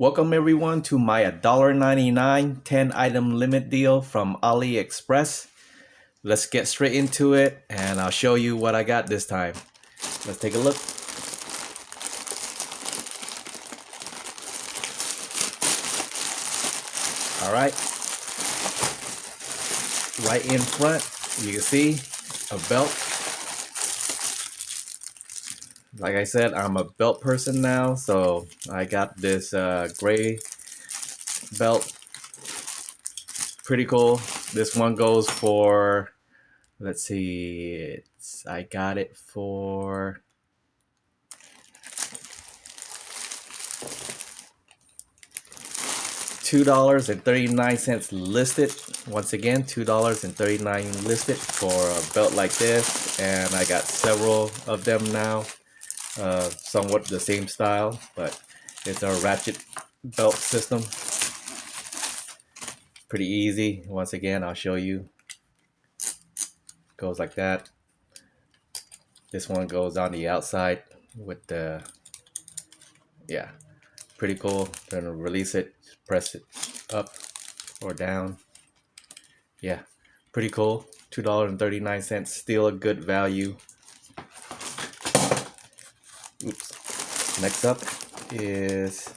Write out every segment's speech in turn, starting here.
Welcome everyone to my $1.99 10 item limit deal from AliExpress. Let's get straight into it and I'll show you what I got this time. Let's take a look. Alright, right in front you can see a belt. Like I said, I'm a belt person now, so I got this gray belt. Pretty cool. This one goes for, let's see, I got it for $2.39 listed. Once again, $2.39 listed for a belt like this, and I got several of them now. Somewhat the same style, but it's a ratchet belt system. Pretty easy. Once again, I'll show you. Goes like that. This one goes on the outside with the, yeah, pretty cool. Gonna release it, press it up or down. Yeah, pretty cool. $2.39, still a good value. Oops. Next up is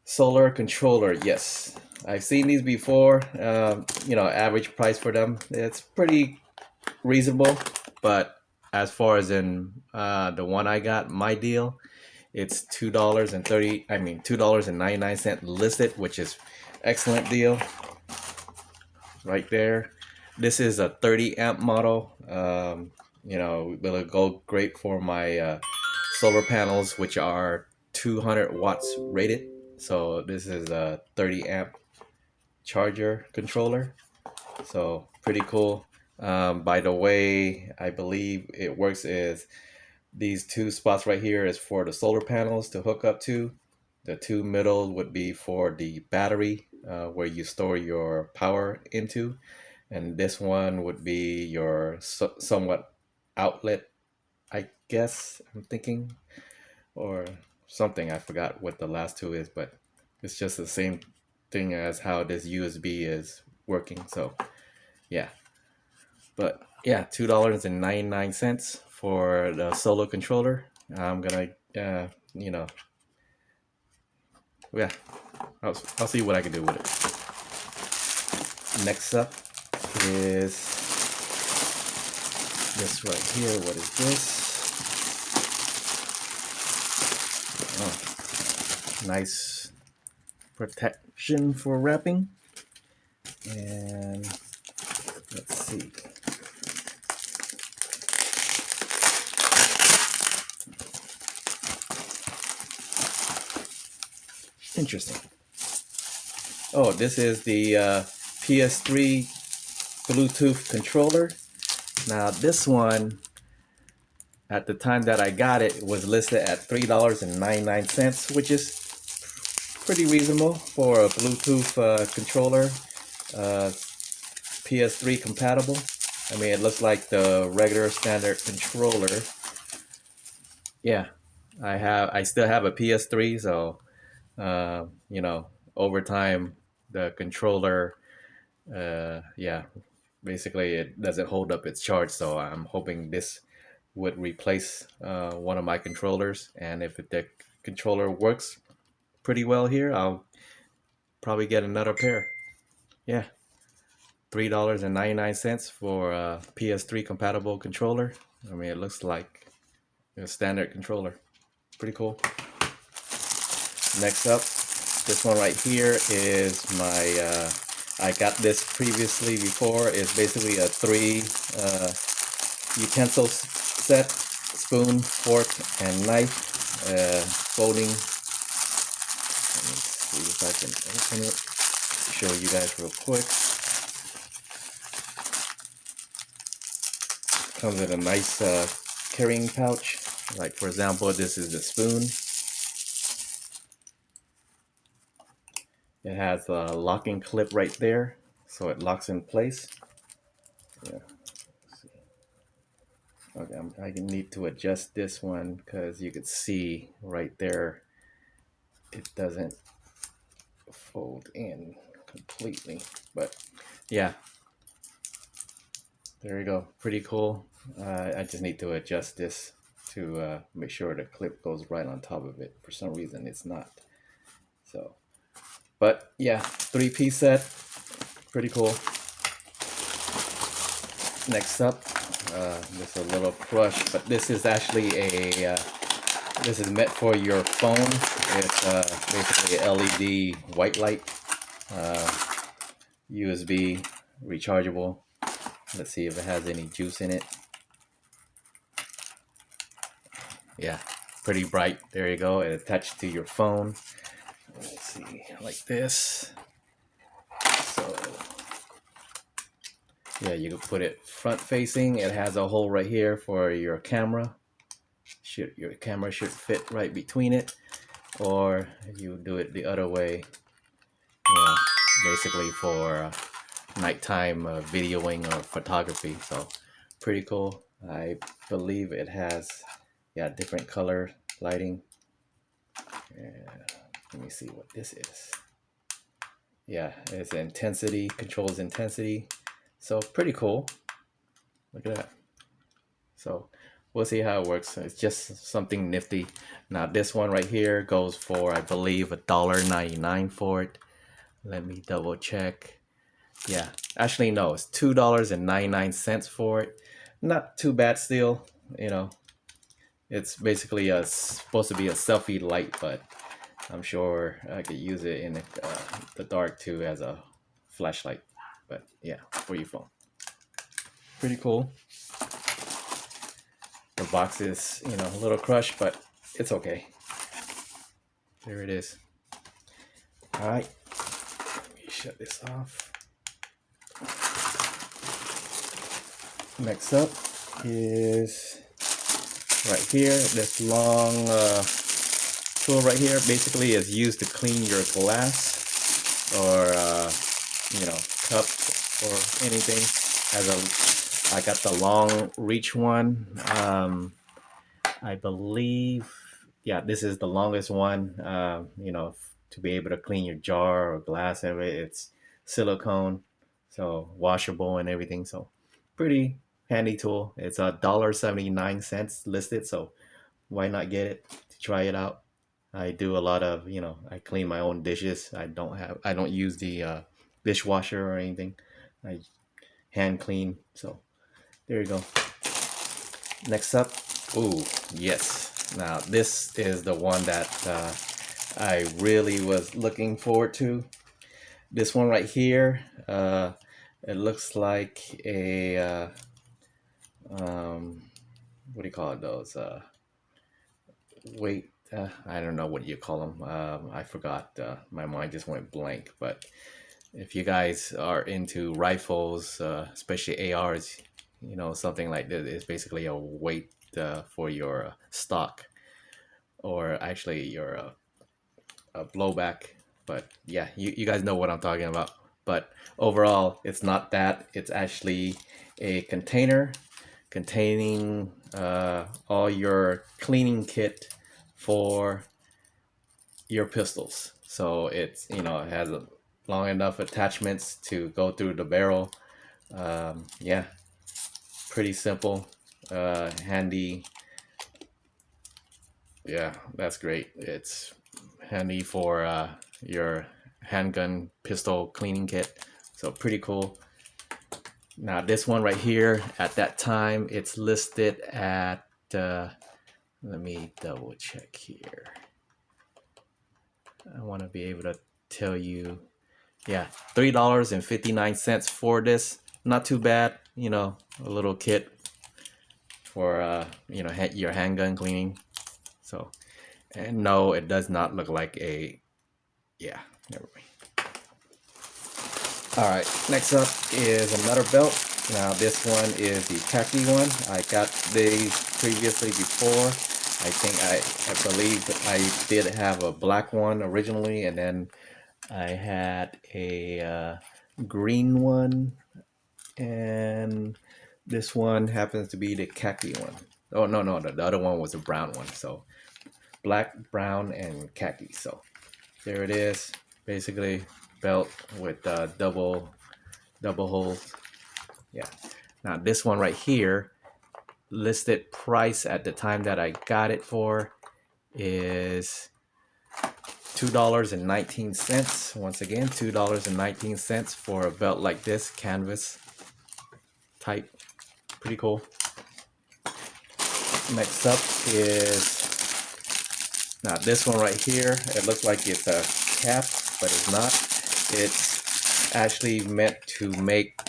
solar controller. Yes, I've seen these before. Average price for them, it's pretty reasonable, but as far as in the one I got, my deal, it's $2.99 listed, which is excellent deal right there. This is a 30 amp model. It'll go great for my solar panels, which are 200 watts rated. So this is a 30 amp charger controller. So pretty cool. By the way, I believe it works is these two spots right here is for the solar panels to hook up to. The two middle would be for the battery, where you store your power into. And this one would be your somewhat outlet, I guess, I'm thinking, or something. I forgot what the last two is, but it's just the same thing as how this USB is working. So yeah, but yeah, $2.99 for the solo controller. I'm gonna yeah, I'll see what I can do with it. Next up is this right here. What is this? Oh, nice protection for wrapping. And let's see. Interesting. Oh, this is the PS3 Bluetooth controller. Now this one, at the time that I got it, was listed at $3.99, which is pretty reasonable for a Bluetooth controller, PS3 compatible. I mean, it looks like the regular standard controller. Yeah, I still have a PS3, so over time the controller, basically it doesn't hold up its charge. So I'm hoping this would replace one of my controllers, and if the controller works pretty well here, I'll probably get another pair. Yeah, $3.99 for a PS3 compatible controller. I mean, it looks like a standard controller. Pretty cool. Next up, this one right here is my I got this previously before. It's basically a 3 utensil set: spoon, fork, and knife. Folding. Let me see if I can open it, show you guys real quick. Comes in a nice carrying pouch. Like, for example, this is the spoon. It has a locking clip right there, so it locks in place. Yeah. Okay, I need to adjust this one because you could see right there it doesn't fold in completely, but yeah, there you go. Pretty cool. I just need to adjust this to make sure the clip goes right on top of it. For some reason it's not. So, but yeah, 3-piece set, pretty cool. Next up, this is a little crush, but this is actually a this is meant for your phone. It's basically a LED white light, USB rechargeable. Let's see if it has any juice in it. Yeah, pretty bright. There you go. It attached to your phone. Let's see, like this. So yeah, you can put it front facing. It has a hole right here for your camera. Your camera should fit right between it, or you do it the other way, you know, basically for nighttime videoing or photography. So pretty cool. I believe it has, yeah, different color lighting. Let me see what this is. Yeah, it's intensity, controls intensity. So pretty cool. Look at that. So we'll see how it works. It's just something nifty. Now this one right here goes for, I believe, $1.99 for it. Let me double check. Yeah, actually no, it's $2.99 for it. Not too bad still, you know. It's basically supposed to be a selfie light, but I'm sure I could use it in the dark too as a flashlight. But yeah, for your phone. Pretty cool. The box is, you know, a little crushed, but it's okay. There it is. All right, let me shut this off. Next up is right here, this long tool right here. Basically is used to clean your glass or you know, cup or anything. I got the long reach one. I believe, yeah, this is the longest one. You know, to be able to clean your jar or glass, it's silicone, so washable and everything. So pretty handy tool. It's $1.79 listed, so why not get it to try it out? I do a lot of, you know, I clean my own dishes. I don't use the dishwasher or anything. I hand clean. So there you go. Next up, ooh, yes. Now this is the one that I really was looking forward to. This one right here, it looks like a what do you call it? Those weight. I don't know what you call them. I forgot. My mind just went blank. But if you guys are into rifles, especially ARs, you know, something like this is basically a weight for your stock, or actually your blowback. But yeah, you guys know what I'm talking about. But overall, it's not that. It's actually a container containing all your cleaning kit for your pistols. So it's, you know, it has a long enough attachments to go through the barrel. Yeah, pretty simple, handy. Yeah, that's great. It's handy for your handgun pistol cleaning kit. So pretty cool. Now this one right here, at that time, it's listed at, let me double check here. I want to be able to tell you, yeah, $3.59 for this. Not too bad, you know, a little kit for, you know, your handgun cleaning. So, and no, it does not look like a, yeah, never mind. All right, next up is another belt. Now this one is the khaki one. I got these previously before. I believe I did have a black one originally, and then I had a green one, and this one happens to be the khaki one. Oh no, the other one was a brown one. So black, brown, and khaki. So there it is. Basically belt with double holes. Yeah. Now this one right here, listed price at the time that I got it for is $2.19. Once again, $2.19 for a belt like this, canvas type. Pretty cool. Next up is, now this one right here, it looks like it's a cap, but it's not. It's actually meant to make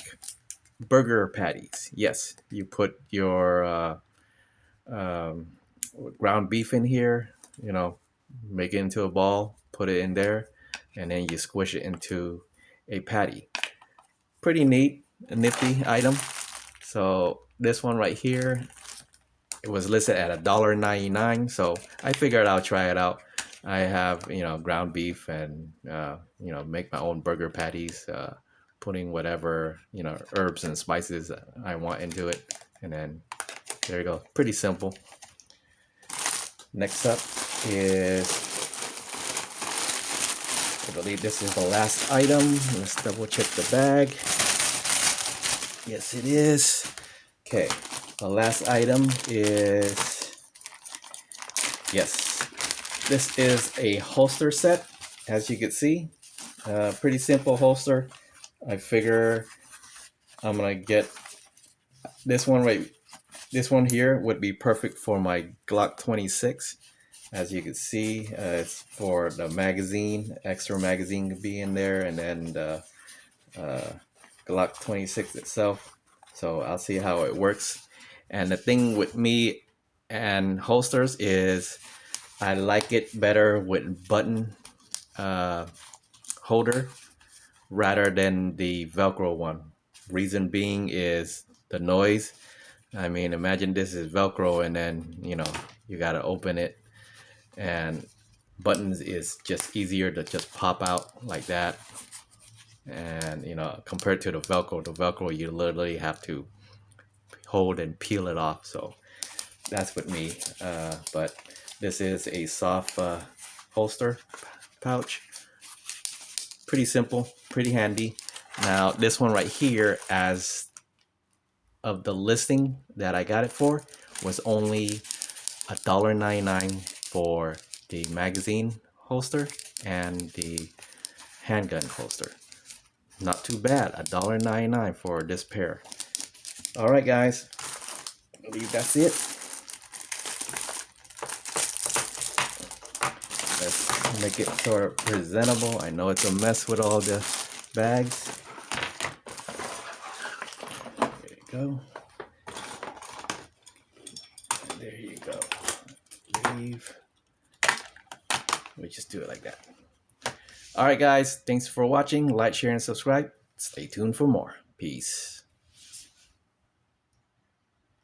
burger patties. Yes, you put your ground beef in here, you know, make it into a ball, put it in there, and then you squish it into a patty. Pretty neat, a nifty item. So this one right here, it was listed at $1.99, so I figured I'll try it out. I have, you know, ground beef and you know, make my own burger patties, putting whatever, you know, herbs and spices I want into it, and then there you go. Pretty simple. Next up is, I believe this is the last item. Let's double check the bag. Yes, it is. Okay, the last item is, yes, this is a holster set. As you can see, pretty simple holster. I figure I'm gonna get this one right. This one here would be perfect for my Glock 26. As you can see, it's for the magazine, extra magazine could be in there, and then the Glock 26 itself. So I'll see how it works. And the thing with me and holsters is I like it better with button holder rather than the Velcro one. Reason being is the noise. I mean, imagine this is Velcro and then, you know, you got to open it, and buttons is just easier to just pop out like that. And, you know, compared to the Velcro, you literally have to hold and peel it off. So that's with me. But this is a soft holster pouch. Pretty simple, pretty handy. Now, this one right here, as of the listing that I got it for, was only $1.99 for the magazine holster and the handgun holster. Not too bad, $1.99 for this pair. All right, guys, I believe that's it. Let's make it sort of presentable. I know it's a mess with all the bags. There you go. And there you go. Leave. We just do it like that. All right, guys. Thanks for watching. Like, share, and subscribe. Stay tuned for more. Peace.